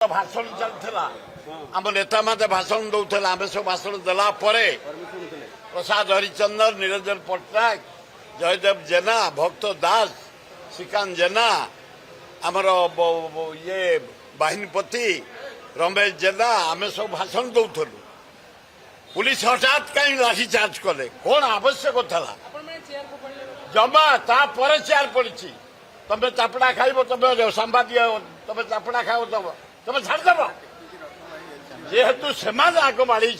भाषण चलता आम नेता मैंने भाषण दौले आम सब भाषण देला प्रसाद हरिचंदन निरंजन पट्टनायक जयदेव जेना भक्त दास श्रीकांत जेना आमर ये बाहिनीपति रमेश जेना आम सब भाषण दौलु पुलिस हठात कहीं लाठी चार्ज कले कौन आवश्यक था जमा तापर चेयर पड़ी तमें चापड़ा खाइब तुम सांबादिक तुम चापड़ा खाओ तुम छाड़देव जेहेतु से आग माड़ी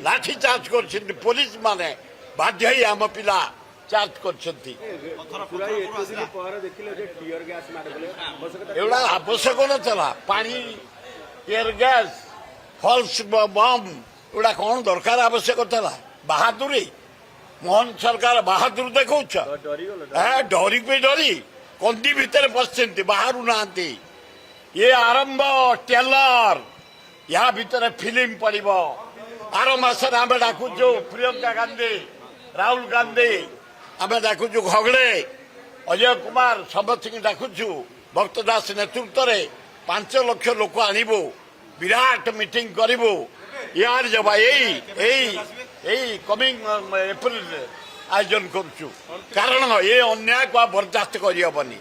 लाठी चार्ज कर पुलिस माने बाध्य आम पिला चार्ज कर आवश्यक ना पानी टीयर गैस फल्स बम एड़ा कौन दरकार आवश्यक था बहादुरी मोहन सरकार बहादुर देखा डरी पे डरी कंदी भितर पशि बाहर ना ये आरंभ टेलर या भितर फिल्म पड़ो आर मसरे आम डाकुचु प्रियंका गांधी राहुल गांधी आम डाकुचु घगड़े अजय कुमार समस्त डाकुचु भक्त दास नेतृत्व में 5 लाख लोक आणबू विराट मीटिंग करू यार जब यही कमिंग एप्रिल आयोजन करुचु कारण ये अन्याय को बर्दास्त करहबनी।